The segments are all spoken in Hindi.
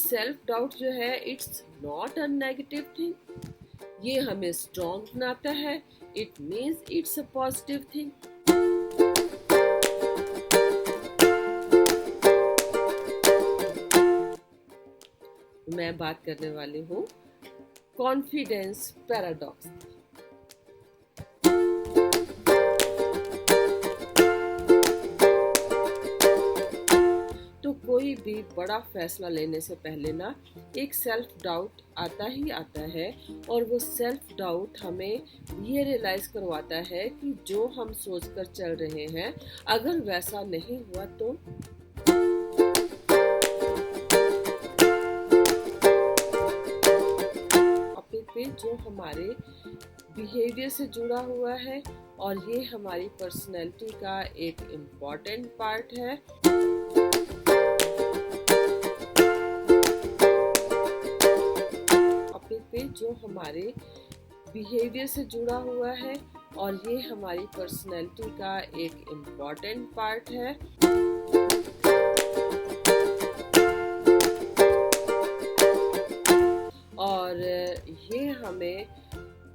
सेल्फ डाउट जो है it's not a negative thing, ये हमें स्ट्रॉन्ग बनाता है, it means it's a positive thing. मैं बात करने वाली हूँ कॉन्फिडेंस पैराडॉक्स। तो कोई भी बड़ा फैसला लेने से पहले ना एक सेल्फ डाउट आता ही आता है, और वो सेल्फ डाउट हमें ये रियलाइज करवाता है कि जो हम सोचकर चल रहे हैं अगर वैसा नहीं हुआ तो। पे जो हमारे बिहेवियर से जुड़ा हुआ है, और ये हमारी पर्सनैलिटी का एक इम्पॉर्टेंट पार्ट है। पे जो हमारे बिहेवियर से जुड़ा हुआ है, और ये हमारी पर्सनैलिटी का एक इम्पॉर्टेंट पार्ट है। और ये हमें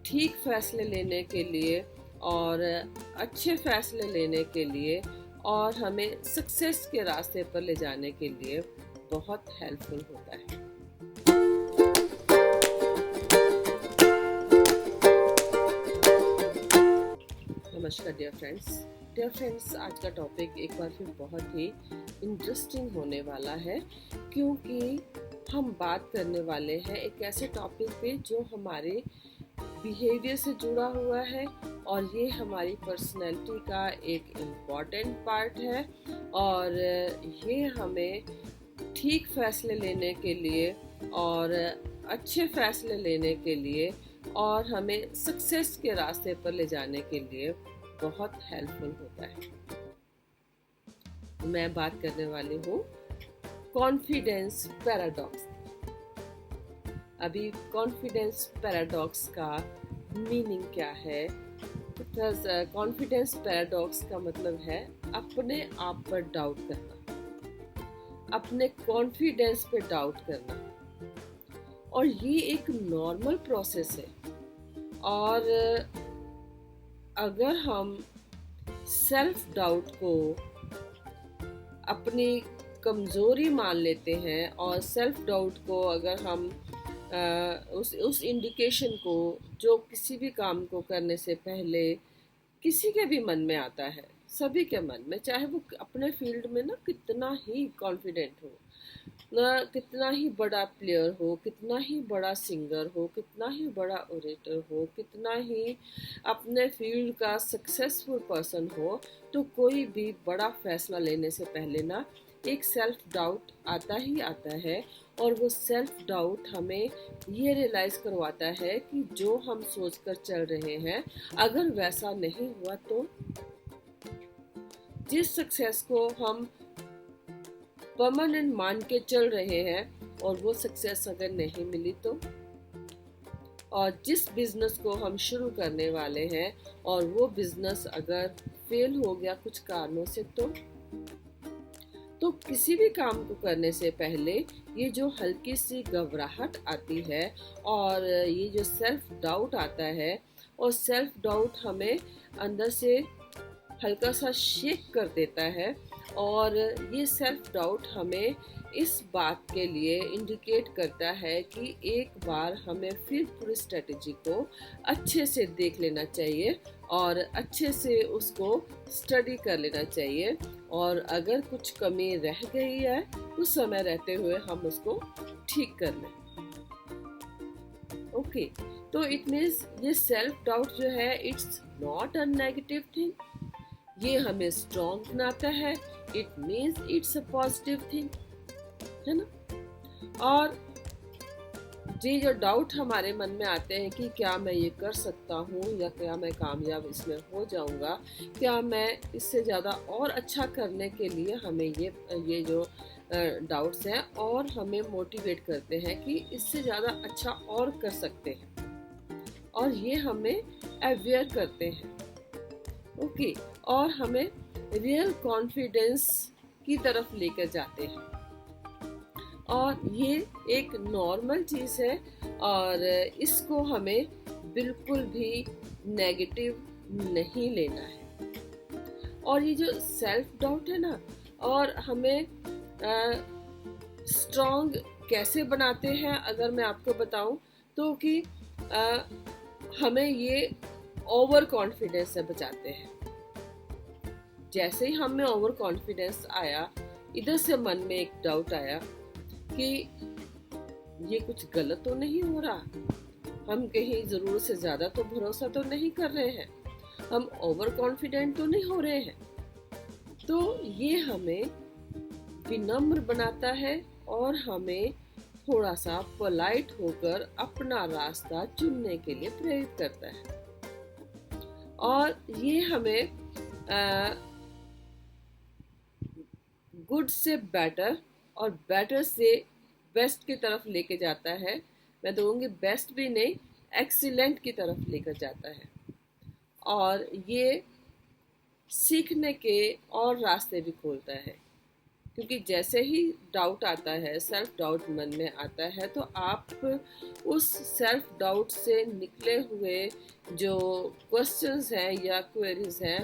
ठीक फैसले लेने के लिए और अच्छे फैसले लेने के लिए और हमें सक्सेस के रास्ते पर ले जाने के लिए बहुत हेल्पफुल होता है। नमस्कार डियर फ्रेंड्स, आज का टॉपिक एक बार फिर बहुत ही इंटरेस्टिंग होने वाला है, क्योंकि हम बात करने वाले हैं एक ऐसे टॉपिक पे जो हमारे बिहेवियर से जुड़ा हुआ है, और ये हमारी पर्सनैलिटी का एक इम्पॉर्टेंट पार्ट है। और ये हमें ठीक फैसले लेने के लिए और अच्छे फैसले लेने के लिए और हमें सक्सेस के रास्ते पर ले जाने के लिए बहुत हेल्पफुल होता है। मैं बात करने वाली हूँ कॉन्फिडेंस पैराडॉक्स। अभी कॉन्फिडेंस पैराडॉक्स का मीनिंग क्या है? कॉन्फिडेंस पैराडॉक्स का मतलब है अपने आप पर डाउट करना, अपने कॉन्फिडेंस पे डाउट करना। और ये एक नॉर्मल प्रोसेस है, और अगर हम सेल्फ डाउट को अपनी कमज़ोरी मान लेते हैं, और सेल्फ डाउट को अगर हम उस इंडिकेशन को जो किसी भी काम को करने से पहले किसी के भी मन में आता है, सभी के मन में, चाहे वो अपने फील्ड में ना कितना ही कॉन्फिडेंट हो, ना कितना ही बड़ा प्लेयर हो, कितना ही बड़ा सिंगर हो, कितना ही बड़ा ओरेटर हो, कितना ही अपने फील्ड का सक्सेसफुल पर्सन हो, तो कोई भी बड़ा फैसला लेने से पहले ना एक सेल्फ डाउट आता ही आता है। और वो सेल्फ डाउट हमें ये रियलाइज करवाता है कि जो हम सोचकर चल रहे हैं अगर वैसा नहीं हुआ तो। जिस सक्सेस को हम परमानेंट मान के चल रहे हैं और वो सक्सेस अगर नहीं मिली तो, और जिस बिजनेस को हम शुरू करने वाले हैं और वो बिजनेस अगर फेल हो गया कुछ कारणों से तो किसी भी काम को करने से पहले ये जो हल्की सी घबराहट आती है और ये जो सेल्फ डाउट आता है, और सेल्फ डाउट हमें अंदर से हल्का सा शेक कर देता है, और ये सेल्फ डाउट हमें इस बात के लिए इंडिकेट करता है कि एक बार हमें फिर पूरी स्ट्रेटजी को अच्छे से देख लेना चाहिए और अच्छे से उसको स्टडी कर लेना चाहिए, और अगर कुछ कमी रह गई है तो समय रहते हुए हम उसको ठीक कर लें। ओके, तो इट मीन्स ये सेल्फ डाउट जो है it's not a negative thing, ये हमें स्ट्रॉन्ग बनाता है, it means it's a positive thing, है ना। और ये जो डाउट हमारे मन में आते हैं कि क्या मैं ये कर सकता हूँ, या क्या मैं कामयाब इसमें हो जाऊँगा, क्या मैं इससे ज़्यादा और अच्छा करने के लिए हमें ये जो डाउट्स हैं और हमें मोटिवेट करते हैं कि इससे ज़्यादा अच्छा और कर सकते हैं, और ये हमें अवेयर करते हैं। ओके, और हमें रियल कॉन्फिडेंस की तरफ लेकर जाते हैं। और ये एक नॉर्मल चीज़ है और इसको हमें बिल्कुल भी नेगेटिव नहीं लेना है। और ये जो सेल्फ डाउट है ना, और हमें स्ट्रॉन्ग कैसे बनाते हैं अगर मैं आपको बताऊं तो कि हमें ये ओवर कॉन्फिडेंस से बचाते हैं। जैसे ही हमें ओवर कॉन्फिडेंस आया, इधर से मन में एक डाउट आया कि ये कुछ गलत तो नहीं हो रहा, हम कहीं जरूरत से ज्यादा तो भरोसा तो नहीं कर रहे हैं, हम ओवर कॉन्फिडेंट तो नहीं हो रहे हैं। तो ये हमें विनम्र बनाता है और हमें थोड़ा सा पोलाइट होकर अपना रास्ता चुनने के लिए प्रेरित करता है। और ये हमें गुड से बेटर और बेटर से बेस्ट की तरफ लेके जाता है। मैं कहूँगी बेस्ट भी नहीं, एक्सीलेंट की तरफ लेकर जाता है। और ये सीखने के और रास्ते भी खोलता है, क्योंकि जैसे ही डाउट आता है, सेल्फ डाउट मन में आता है, तो आप उस सेल्फ डाउट से निकले हुए जो क्वेश्चंस हैं या क्वेरीज हैं,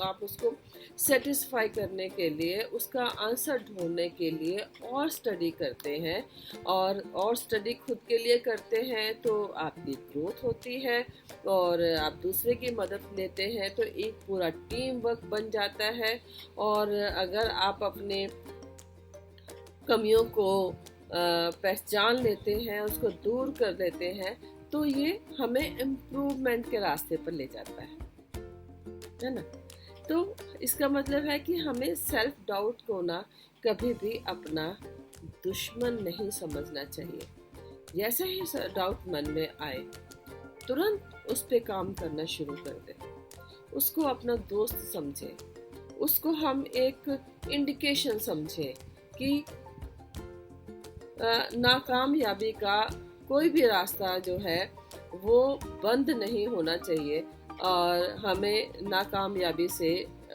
आप उसको सेटिस्फाई करने के लिए, उसका आंसर ढूंढने के लिए और स्टडी करते हैं। और स्टडी खुद के लिए करते हैं तो आपकी ग्रोथ होती है और आप दूसरे की मदद लेते हैं तो एक पूरा टीम वर्क बन जाता है। और अगर आप अपने कमियों को पहचान लेते हैं, उसको दूर कर देते हैं, तो ये हमें इम्प्रूवमेंट के रास्ते पर ले जाता है ना। तो इसका मतलब है कि हमें सेल्फ डाउट को ना कभी भी अपना दुश्मन नहीं समझना चाहिए। जैसे ही डाउट मन में आए, तुरंत उस पे काम करना शुरू कर दें, उसको अपना दोस्त समझे, उसको हम एक इंडिकेशन समझे कि नाकामयाबी का कोई भी रास्ता जो है वो बंद नहीं होना चाहिए। और हमें नाकामयाबी से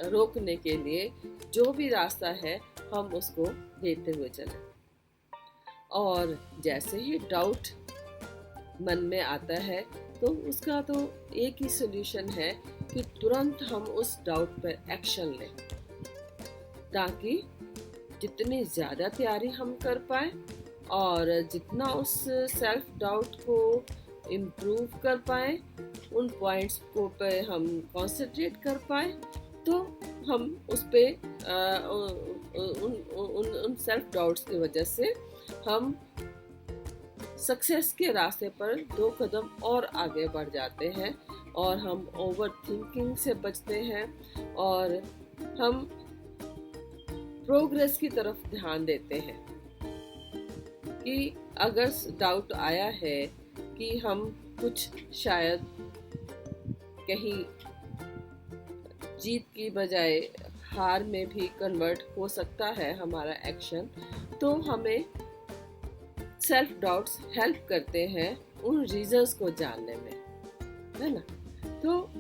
रोकने के लिए जो भी रास्ता है हम उसको लेते हुए चलें। और जैसे ही डाउट मन में आता है तो उसका तो एक ही सॉल्यूशन है कि तुरंत हम उस डाउट पर एक्शन लें, ताकि जितनी ज़्यादा तैयारी हम कर पाए और जितना उस सेल्फ डाउट को इम्प्रूव कर पाए, उन पॉइंट्स को पे हम कंसंट्रेट कर पाए, तो हम उस पे उन सेल्फ डाउट्स की वजह से हम सक्सेस के रास्ते पर 2 कदम और आगे बढ़ जाते हैं और हम ओवर थिंकिंग से बचते हैं और हम प्रोग्रेस की तरफ ध्यान देते हैं। कि अगर डाउट आया है कि हम कुछ शायद कहीं जीत की बजाय हार में भी कन्वर्ट हो सकता है हमारा एक्शन, तो हमें सेल्फ डाउट्स हेल्प करते हैं उन रीजंस को जानने में, है ना। तो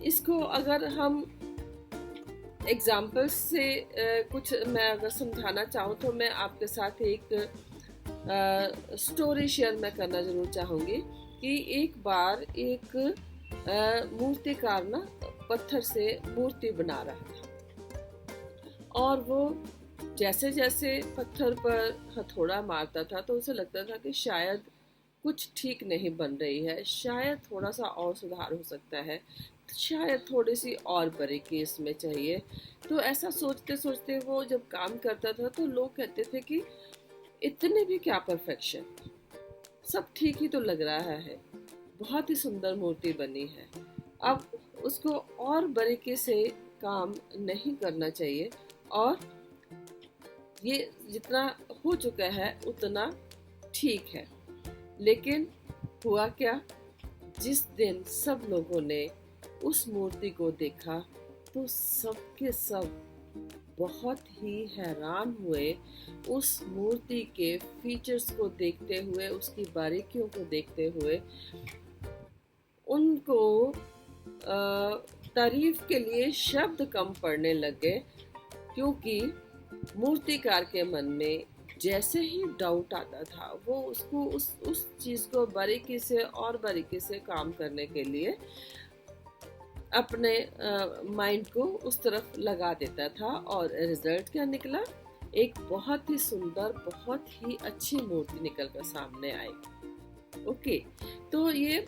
इसको अगर हम एग्जाम्पल्स से कुछ मैं अगर समझाना चाहूँ तो मैं आपके साथ एक स्टोरी शेयर मैं करना ज़रूर चाहूँगी कि एक बार एक मूर्तिकार ना पत्थर से मूर्ति बना रहा था और वो जैसे जैसे पत्थर पर हथौड़ा मारता था तो उसे लगता था कि शायद कुछ ठीक नहीं बन रही है, शायद थोड़ा सा और सुधार हो सकता है, शायद थोड़ी सी और बारीकी इसमें चाहिए। तो ऐसा सोचते सोचते वो जब काम करता था तो लोग कहते थे कि इतने भी क्या परफेक्शन, सब ठीक ही तो लग रहा है, बहुत ही सुंदर मूर्ति बनी है, अब उसको और बारीकी से काम नहीं करना चाहिए और ये जितना हो चुका है उतना ठीक है। लेकिन हुआ क्या, जिस दिन सब लोगों ने उस मूर्ति को देखा तो सबके सब बहुत ही हैरान हुए उस मूर्ति के फीचर्स को देखते हुए, उसकी बारीकियों को देखते हुए। उनको तारीफ के लिए शब्द कम पड़ने लगे, क्योंकि मूर्तिकार के मन में जैसे ही डाउट आता था, वो उसको उस चीज को बारीकी से और बारीकी से काम करने के लिए अपने माइंड को उस तरफ लगा देता था, और रिजल्ट क्या निकला? एक बहुत ही सुंदर, बहुत ही अच्छी मूर्ति निकल कर सामने आई। ओके, तो ये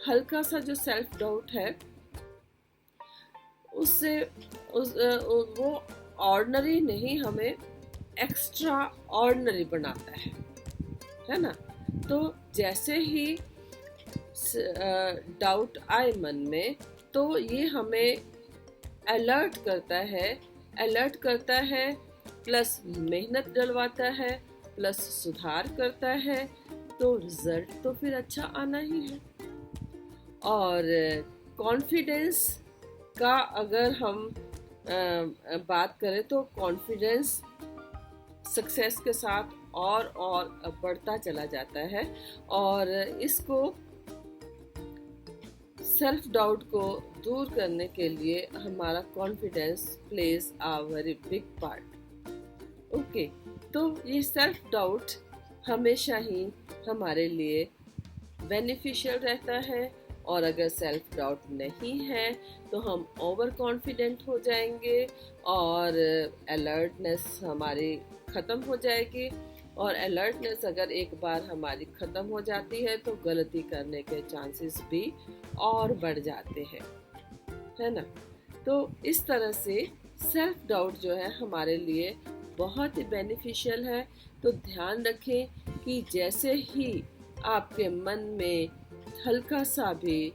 हल्का सा जो सेल्फ डाउट है, उससे वो ऑर्डिनरी नहीं, हमें एक्स्ट्रा ऑर्डिनरी बनाता है ना। तो जैसे ही डाउट आए मन में, तो ये हमें अलर्ट करता है, प्लस मेहनत डलवाता है, प्लस सुधार करता है, तो रिजल्ट तो फिर अच्छा आना ही है। और कॉन्फिडेंस का अगर हम बात करें, तो कॉन्फिडेंस सक्सेस के साथ और बढ़ता चला जाता है, और इसको सेल्फ डाउट को दूर करने के लिए हमारा confidence plays a very big part. Okay, तो ये सेल्फ डाउट हमेशा ही हमारे लिए बेनिफिशियल रहता है, और अगर सेल्फ डाउट नहीं है तो हम ओवर कॉन्फिडेंट हो जाएंगे, और अलर्टनेस हमारी ख़त्म हो जाएगी, और अलर्टनेस अगर एक बार हमारी ख़त्म हो जाती है तो गलती करने के चांसेस भी और बढ़ जाते हैं, है ना। तो इस तरह से सेल्फ डाउट जो है हमारे लिए बहुत ही बेनिफिशियल है। तो ध्यान रखें कि जैसे ही आपके मन में हल्का सा भी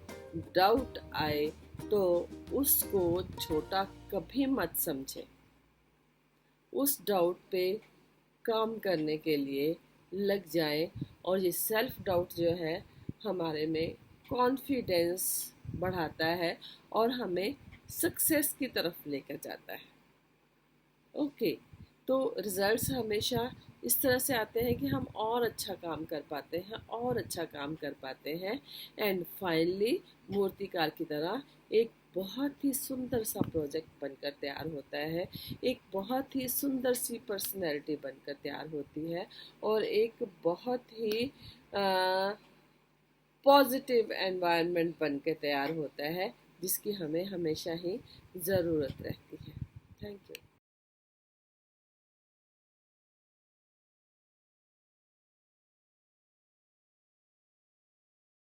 डाउट आए, तो उसको छोटा कभी मत समझें। उस डाउट पे काम करने के लिए लग जाएं, और ये सेल्फ डाउट जो है हमारे में कॉन्फिडेंस बढ़ाता है और हमें सक्सेस की तरफ लेकर जाता है। ओके, तो रिजल्ट्स हमेशा इस तरह से आते हैं कि हम और अच्छा काम कर पाते हैं, एंड फाइनली मूर्तिकार की तरह एक बहुत ही सुंदर सा प्रोजेक्ट बनकर तैयार होता है, एक बहुत ही सुंदर सी पर्सनैलिटी बनकर तैयार होती है, और एक बहुत ही पॉजिटिव एनवायरनमेंट बनकर तैयार होता है, जिसकी हमें हमेशा ही ज़रूरत रहती है। Thank you.